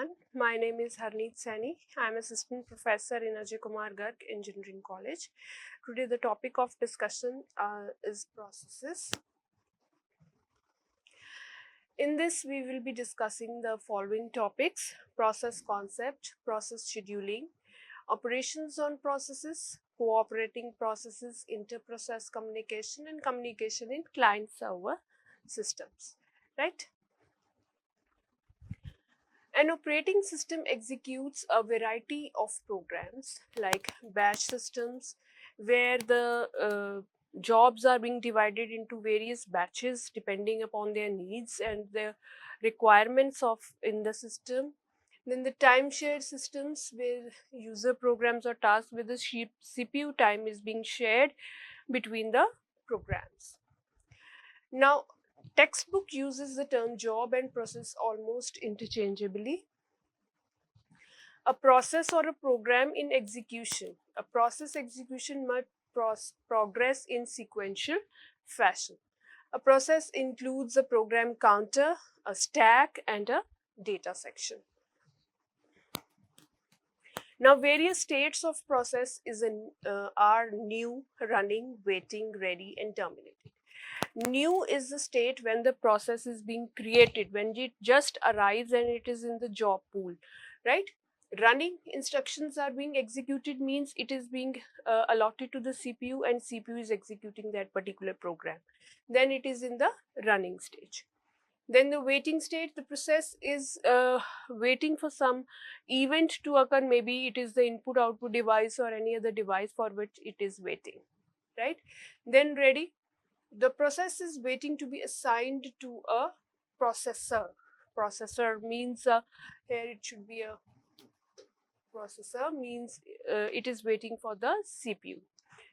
everyone. My name is Harneet Saini. I am assistant professor in Ajay Kumar Garg Engineering College. Today the topic of discussion is processes. In this we will be discussing the following topics: process concept, process scheduling, operations on processes, cooperating processes, inter-process communication and communication in client-server systems, right? An operating system executes a variety of programs like batch systems, where the jobs are being divided into various batches depending upon their needs and the requirements of in the system. Then the time shared systems, where user programs or tasks with the CPU time is being shared between the programs. Now, textbook uses the term job and process almost interchangeably. A process or a program in execution. A process execution might progress in sequential fashion. A process includes a program counter, a stack, and a data section. Now, various states of process are new, running, waiting, ready, and terminated. New is the state when the process is being created, when it just arrives and it is in the job pool, right? Running instructions are being executed means it is being allotted to the CPU and CPU is executing that particular program. Then it is in the running stage. Then the waiting state, the process is waiting for some event to occur. Maybe it is the input output device or any other device for which it is waiting, right? Then ready, the process is waiting to be assigned to a processor. Processor means here it should be a processor means it is waiting for the CPU,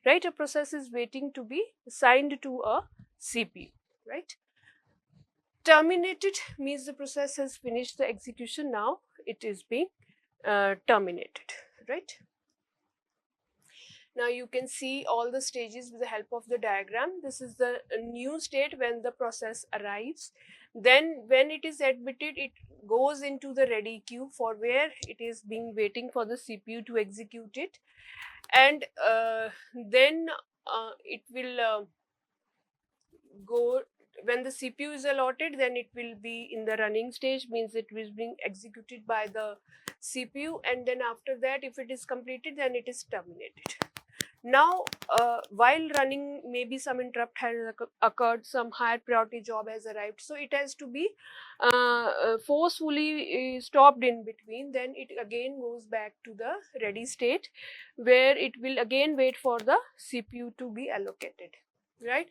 right? A process is waiting to be assigned to a CPU, right? Terminated means the process has finished the execution, now it is being terminated, right? Now you can see all the stages with the help of the diagram. This is the new state when the process arrives. Then when it is admitted, it goes into the ready queue for where it is being waiting for the CPU to execute it. And then it will go, when the CPU is allotted, then it will be in the running stage, means it is being executed by the CPU, and then after that, if it is completed, then it is terminated. Now, while running, maybe some interrupt has occurred, some higher priority job has arrived, so it has to be forcefully stopped in between. Then it again goes back to the ready state, where it will again wait for the CPU to be allocated, right?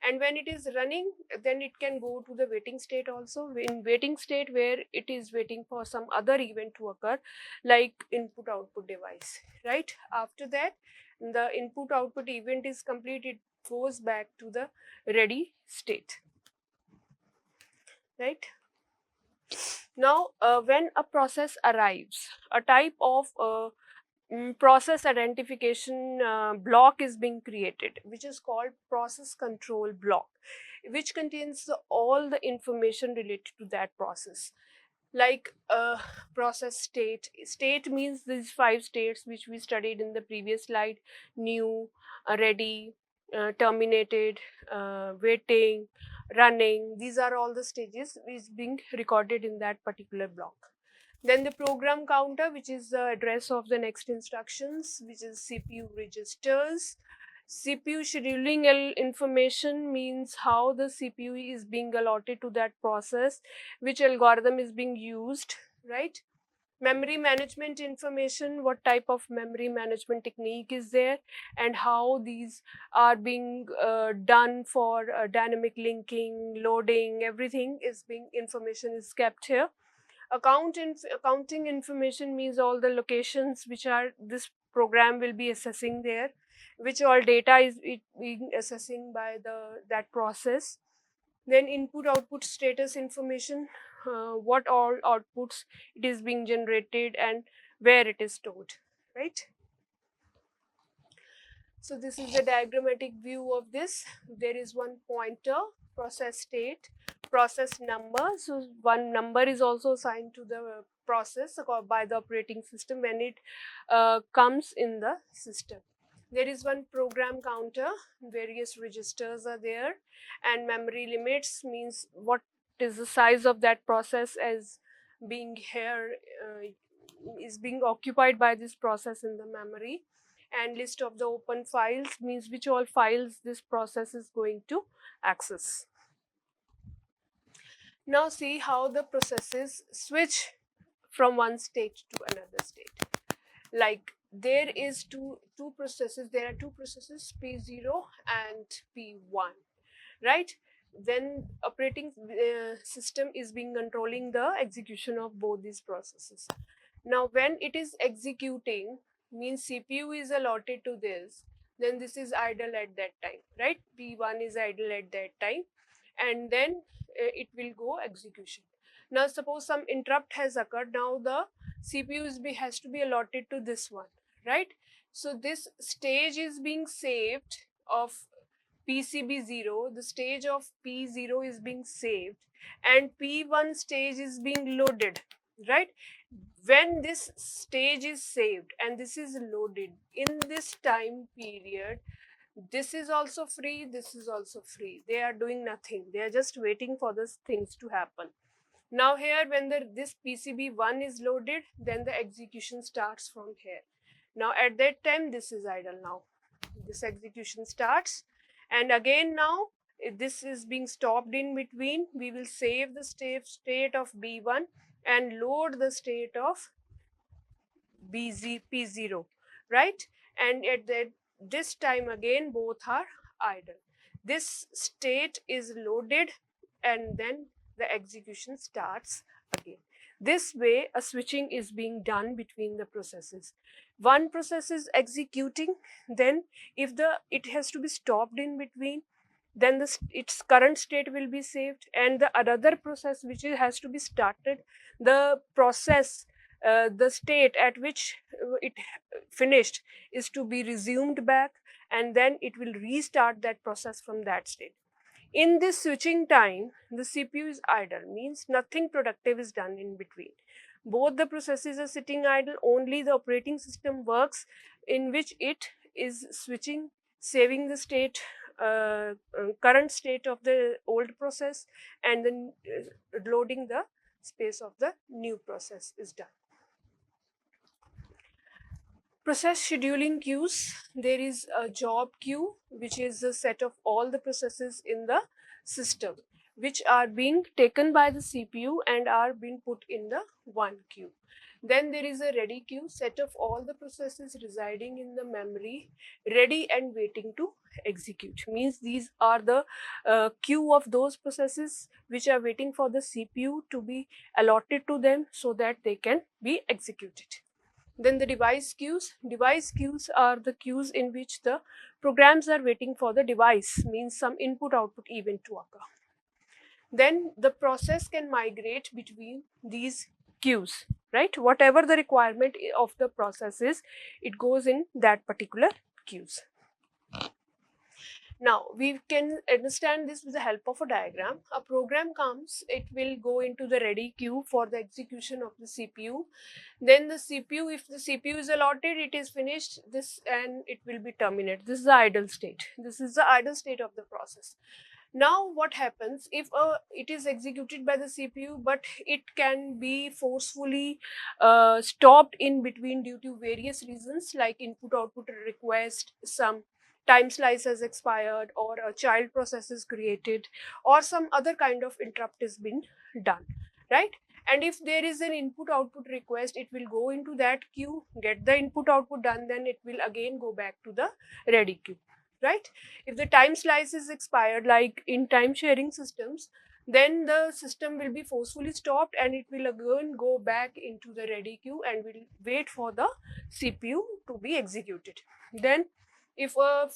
And when it is running, then it can go to the waiting state also. In waiting state, where it is waiting for some other event to occur, like input output device, right? After that, the input output event is complete, it goes back to the ready state, right? Now, when a process arrives, a type of process identification block is being created, which is called process control block, which contains all the information related to that process, like process state. State means these 5 states which we studied in the previous slide: new, ready, terminated, waiting, running. These are all the stages which is being recorded in that particular block. Then the program counter, which is the address of the next instructions, which is CPU registers. CPU scheduling information means how the CPU is being allotted to that process, which algorithm is being used, right? Memory management information, what type of memory management technique is there and how these are being done for dynamic linking, loading, everything is being, information is kept here. Accounting information means all the locations which are this program will be assessing there, which all data is it being assessing by that process. Then input output status information, what all outputs it is being generated and where it is stored, right? So this is the diagrammatic view of this. There is one pointer, process state, process number. So one number is also assigned to the process by the operating system when it comes in the system. There is one program counter, various registers are there, and memory limits means what is the size of that process as being here is being occupied by this process in the memory, and list of the open files means which all files this process is going to access. Now see how the processes switch from one state to another state. Like there is two processes, there are two processes, P0 and P1, right? Then operating system is being controlling the execution of both these processes. Now when it is executing, means CPU is allotted to this, then this is idle at that time, right? P1 is idle at that time, and then it will go execution. Now suppose some interrupt has occurred, now the CPU has to be allotted to this one, right? So this stage is being saved of PCB0, the stage of P0 is being saved, and P1 stage is being loaded, right? When this stage is saved and this is loaded in this time period, this is also free, this is also free. They are doing nothing, they are just waiting for these things to happen. Now here when this PCB1 is loaded, then the execution starts from here. Now at that time this is idle. Now this execution starts, and again now this is being stopped in between. We will save the state of B1 and load the state of P0, right? And at this time again both are idle. This state is loaded and then the execution starts again. This way a switching is being done between the processes. One process is executing, then if it has to be stopped in between, then its current state will be saved, and the another process which has to be started, the process the state at which it finished is to be resumed back, and then it will restart that process from that state. In this switching time, the CPU is idle, means nothing productive is done in between. Both the processes are sitting idle, only the operating system works in which it is switching, saving the state, current state of the old process, and then loading the space of the new process is done. Process scheduling queues. There is a job queue, which is a set of all the processes in the system, which are being taken by the CPU and are being put in the one queue. Then there is a ready queue, set of all the processes residing in the memory, ready and waiting to execute. Means these are the queue of those processes which are waiting for the CPU to be allotted to them so that they can be executed. Then the device queues. Device queues are the queues in which the programs are waiting for the device, means some input output event to occur. Then the process can migrate between these queues, right? Whatever the requirement of the process is, it goes in that particular queues. Now, we can understand this with the help of a diagram. A program comes, it will go into the ready queue for the execution of the CPU. Then the CPU, if the CPU is allotted, it is finished, this, and it will be terminated. This is the idle state. This is the idle state of the process. Now what happens if it is executed by the CPU, but it can be forcefully stopped in between due to various reasons like input output request, some time slice has expired, or a child process is created, or some other kind of interrupt has been done, right? And if there is an input output request, it will go into that queue, get the input output done, then it will again go back to the ready queue, right? If the time slice is expired, like in time sharing systems, then the system will be forcefully stopped and it will again go back into the ready queue and will wait for the CPU to be executed. Then if a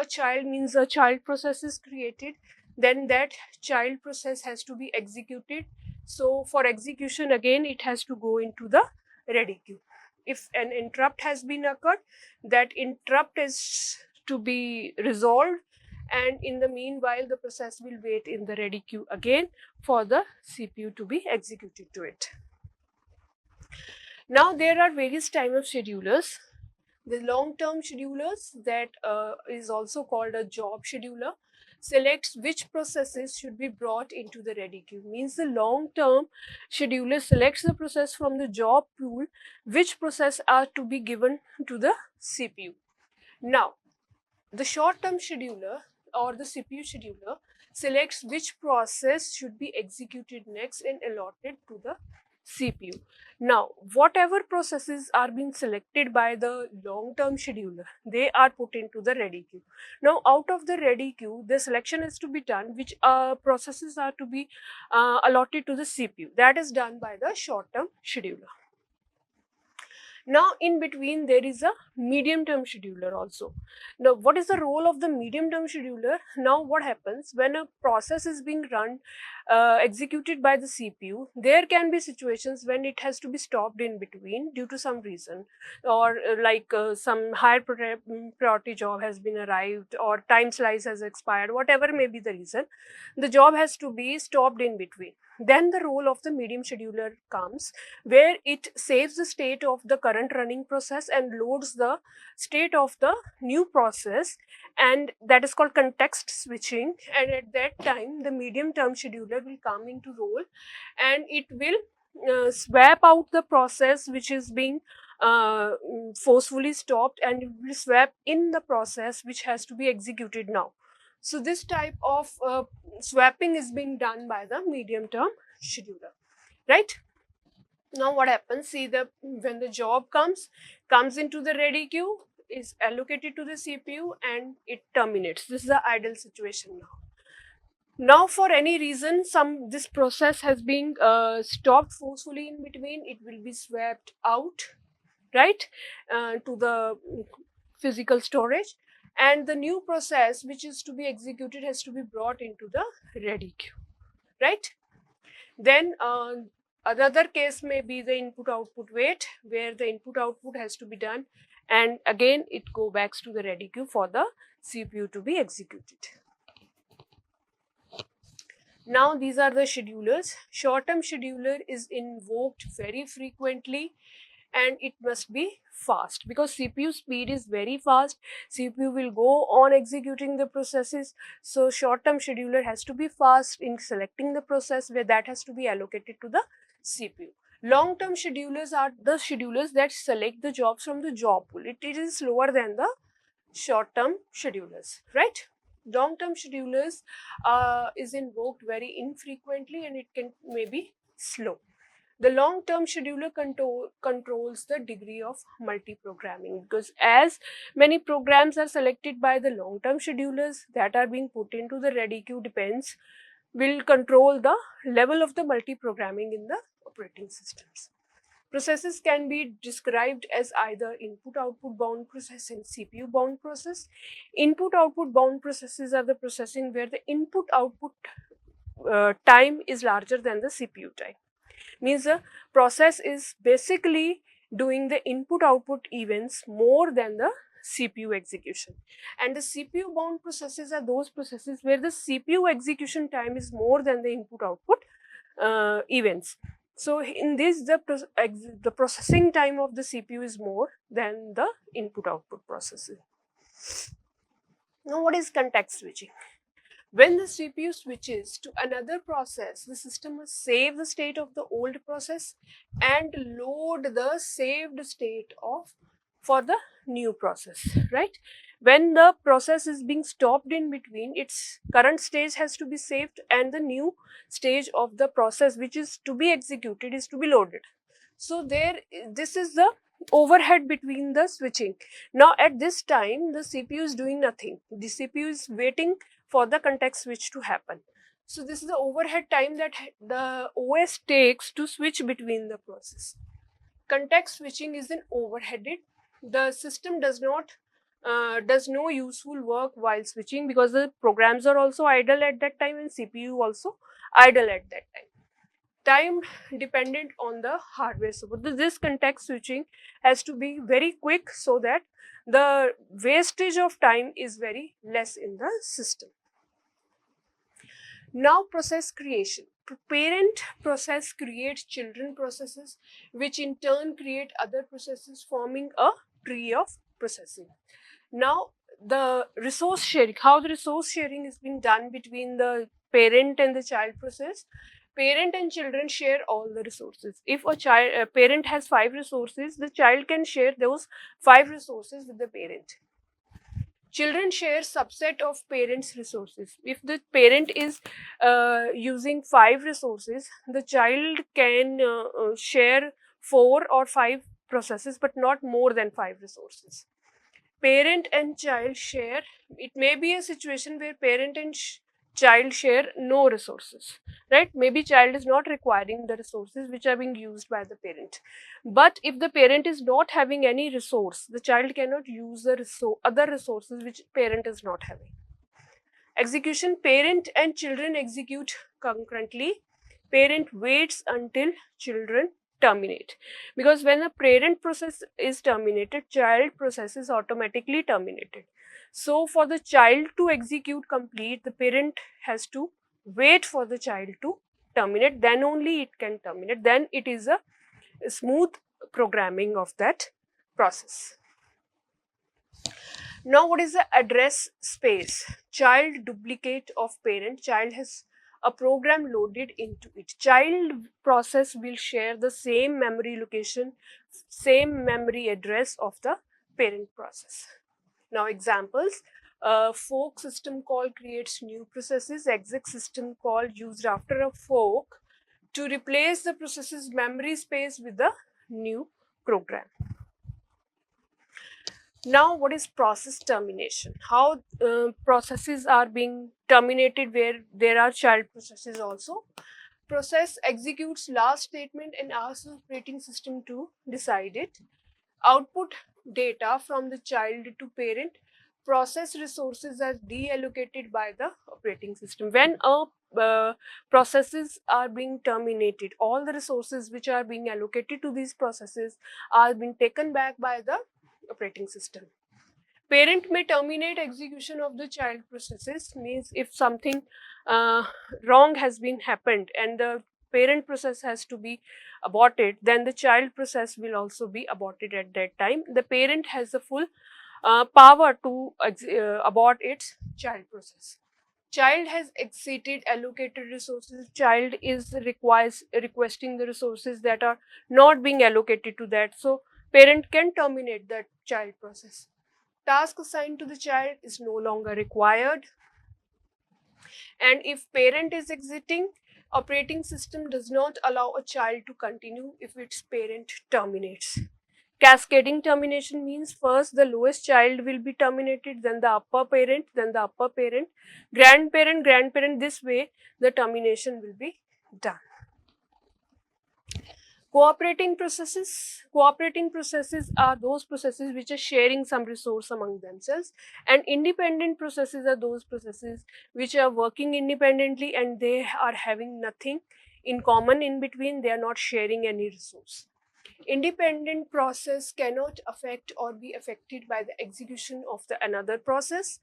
child, means a child process is created, then that child process has to be executed. So for execution again it has to go into the ready queue. If an interrupt has been occurred, that interrupt is to be resolved, and in the meanwhile the process will wait in the ready queue again for the CPU to be executed to it. Now there are various types of schedulers. The long-term schedulers, that is also called a job scheduler, selects which processes should be brought into the ready queue. Means the long-term scheduler selects the process from the job pool, which process are to be given to the CPU. Now, the short-term scheduler or the CPU scheduler selects which process should be executed next and allotted to the CPU. Now, whatever processes are being selected by the long-term scheduler, they are put into the ready queue. Now, out of the ready queue, the selection is to be done which processes are to be allotted to the CPU. That is done by the short-term scheduler. Now, in between, there is a medium term scheduler also. Now, what is the role of the medium term scheduler? Now, what happens when a process is being run, executed by the CPU? There can be situations when it has to be stopped in between due to some reason, or some higher priority job has been arrived, or time slice has expired, whatever may be the reason, the job has to be stopped in between. Then the role of the medium scheduler comes, where it saves the state of the current running process and loads the state of the new process, and that is called context switching. And at that time, the medium term scheduler will come into role, and it will swap out the process which is being forcefully stopped, and it will swap in the process which has to be executed now. So this type of swapping is being done by the medium term scheduler, right? Now what happens, see, the when the job comes into the ready queue, is allocated to the CPU, and it terminates. This is the ideal situation. Now for any reason, this process has been stopped forcefully in between, it will be swapped out, right, to the physical storage, and the new process which is to be executed has to be brought into the ready queue, right? Then another case may be the input output wait, where the input output has to be done, and again it go back to the ready queue for the CPU to be executed. Now these are the schedulers. Short-term scheduler is invoked very frequently, and it must be fast because CPU speed is very fast. CPU will go on executing the processes. So short-term scheduler has to be fast in selecting the process, where that has to be allocated to the CPU. Long-term schedulers are the schedulers that select the jobs from the job pool. It is slower than the short-term schedulers, right? Long-term schedulers is invoked very infrequently, and it can maybe slow. The long-term scheduler controls the degree of multi-programming, because as many programs are selected by the long-term schedulers that are being put into the ready queue will control the level of the multi-programming in the operating systems. Processes can be described as either input-output bound process and CPU-bound process. Input-output bound processes are the processing where the input-output time is larger than the CPU time. Means the process is basically doing the input output events more than the CPU execution. And the CPU bound processes are those processes where the CPU execution time is more than the input output events. So in this, the processing time of the CPU is more than the input output processing. Now what is context switching? When the CPU switches to another process, the system must save the state of the old process and load the saved state for the new process, right? When the process is being stopped in between, its current stage has to be saved, and the new stage of the process which is to be executed is to be loaded. So this is the overhead between the switching. Now at this time, the CPU is doing nothing. The CPU is waiting for the context switch to happen. So this is the overhead time that the OS takes to switch between the process. Context switching is an overheaded. The system does no useful work while switching, because the programs are also idle at that time and CPU also idle at that time dependent on the hardware support. This context switching has to be very quick so that the wastage of time is very less in the system. Now process creation. Parent process creates children processes, which in turn create other processes, forming a tree of processing. Now the resource sharing, how the resource sharing is being done between the parent and the child process. Parent and children share all the resources. If a parent has 5 resources, the child can share those 5 resources with the parent. Children share subset of parents resources. If the parent is using 5 resources, the child can share 4 or 5 processes, but not more than 5 resources. Parent and child share, it may be a situation where parent and child share no resources, right? Maybe child is not requiring the resources which are being used by the parent. But if the parent is not having any resource, the child cannot use the other resources which parent is not having. Execution, parent and children execute concurrently. Parent waits until children terminate, because when a parent process is terminated, child process is automatically terminated. So for the child to execute complete, the parent has to wait for the child to terminate, then only it can terminate, then it is a smooth programming of that process. Now what is the address space? Child duplicate of parent. Child has a program loaded into it. Child process will share the same memory location, same memory address of the parent process. Now examples. Fork system call creates new processes. Exec system call used after a fork to replace the process's memory space with the new program. Now what is process termination? How processes are being terminated where there are child processes also. Process executes last statement and asks the operating system to decide it. Output data from the child to parent. Process resources are deallocated by the operating system. When processes are being terminated, all the resources which are being allocated to these processes are being taken back by the operating system. Parent may terminate execution of the child processes, means if something wrong has been happened and the parent process has to be aborted, then the child process will also be aborted at that time. The parent has the full power to abort its child process. Child has exceeded allocated resources. Child is requesting the resources that are not being allocated to that. So parent can terminate that child process. Task assigned to the child is no longer required. And if parent is exiting, operating system does not allow a child to continue if its parent terminates. Cascading termination means first the lowest child will be terminated, then the upper parent, then the upper parent, grandparent. This way the termination will be done. Cooperating processes are those processes which are sharing some resource among themselves, and independent processes are those processes which are working independently and they are having nothing in common in between, they are not sharing any resource. Independent process cannot affect or be affected by the execution of the another process.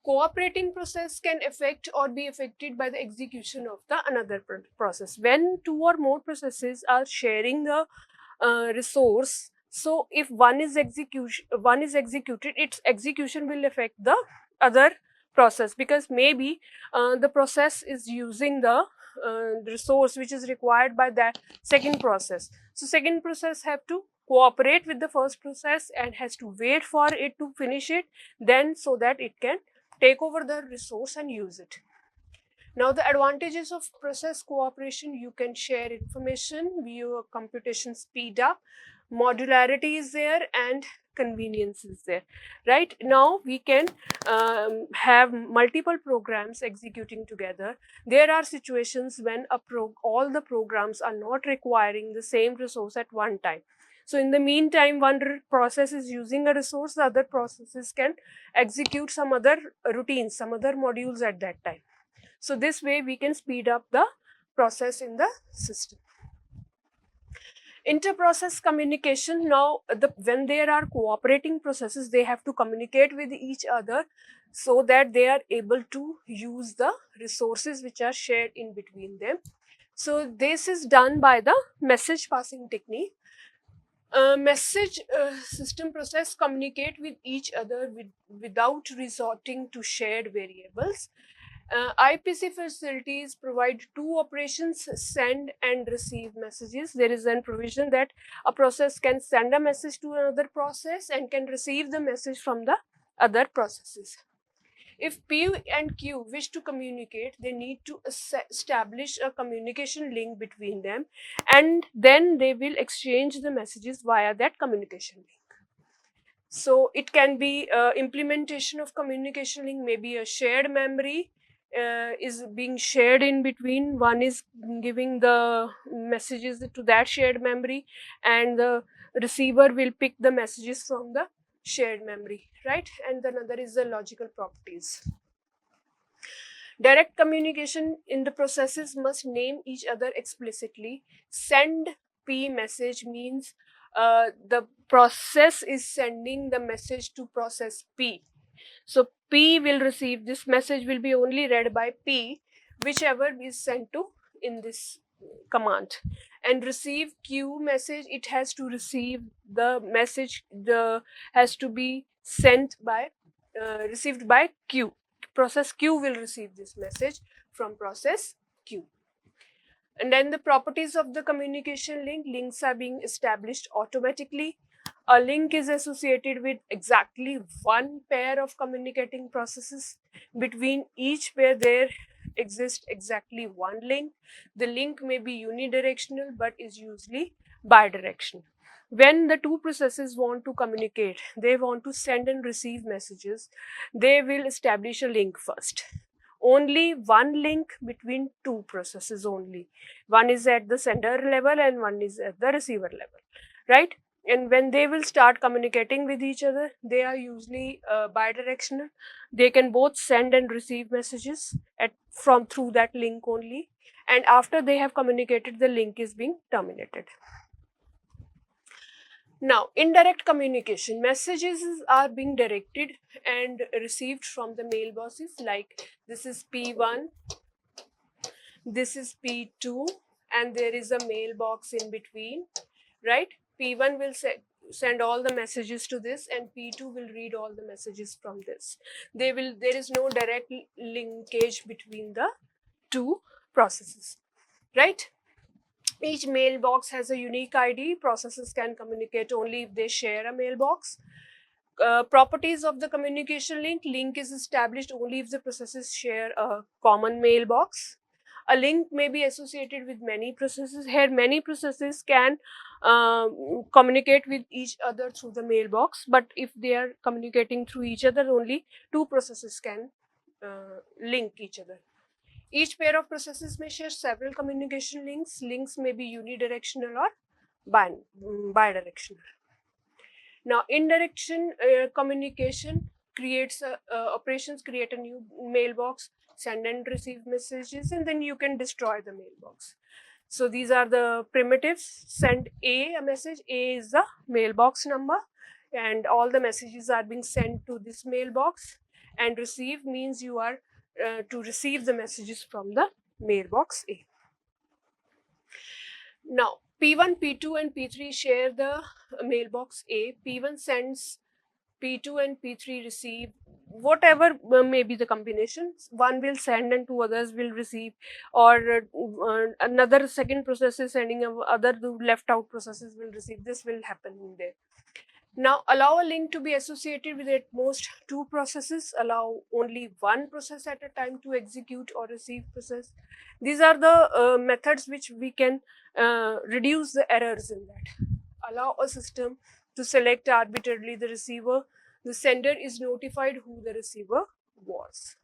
Cooperating process can affect or be affected by the execution of the another process. When two or more processes are sharing the resource, so if one is executed, its execution will affect the other process, because maybe the process is using the resource which is required by that second process. So second process have to cooperate with the first process and has to wait for it to finish it, then so that it can take over the resource and use it. Now the advantages of process cooperation: you can share information, your computation speed up, modularity is there, and convenience is there. Right now we can have multiple programs executing together. There are situations when all the programs are not requiring the same resource at one time. So in the meantime, one process is using a resource, the other processes can execute some other routines, some other modules at that time. So this way we can speed up the process in the system. Inter-process communication. Now, when there are cooperating processes, they have to communicate with each other so that they are able to use the resources which are shared in between them. So this is done by the message passing technique. Message system process communicate with each other without resorting to shared variables. IPC facilities provide two operations, send and receive messages. There is a provision that a process can send a message to another process and can receive the message from the other processes. If P and Q wish to communicate, they need to establish a communication link between them, and then they will exchange the messages via that communication link. So it can be implementation of communication link, maybe a shared memory is being shared in between. One is giving the messages to that shared memory, and the receiver will pick the messages from the shared memory, right? And another is the logical properties. Direct communication in the processes must name each other explicitly. Send P message means the process is sending the message to process P. So P will receive, this message will be only read by P, whichever is sent to in this command. And receive Q message, it has to receive the message, has to be sent by received by Q. Process Q will receive this message from process Q. And then the properties of the communication link. Links are being established automatically. A link is associated with exactly one pair of communicating processes. Between each pair there exists exactly one link. The link may be unidirectional but is usually bidirectional. When the two processes want to communicate, they want to send and receive messages, they will establish a link first. Only one link between two processes only. One is at the sender level and one is at the receiver level, right? And when they will start communicating with each other, they are usually bidirectional. They can both send and receive messages from through that link only. And after they have communicated, the link is being terminated. Now, indirect communication. Messages are being directed and received from the mailboxes, like this is P1, this is P2, and there is a mailbox in between, right? P1 will send all the messages to this, and P2 will read all the messages from this. There is no direct linkage between the two processes, right? Each mailbox has a unique ID. Processes can communicate only if they share a mailbox. Properties of the communication link. Link is established only if the processes share a common mailbox. A link may be associated with many processes. Here, many processes can communicate with each other through the mailbox, but if they are communicating through each other, only two processes can link each other. Each pair of processes may share several communication links. Links may be unidirectional or bidirectional. Now, indirection communication creates operations create a new mailbox, send and receive messages, and then you can destroy the mailbox. So these are the primitives. Send a message. A is the mailbox number, and all the messages are being sent to this mailbox. And receive means you are to receive the messages from the mailbox A. Now, P1, P2 and P3 share the mailbox A. P1 sends, P2 and P3 receive, whatever may be the combination. One will send and two others will receive, or another second process is sending, other left out processes will receive. This will happen in there. Now, allow a link to be associated with at most two processes. Allow only one process at a time to execute or receive process. These are the methods which we can reduce the errors in that. Allow a system to select arbitrarily the receiver. The sender is notified who the receiver was.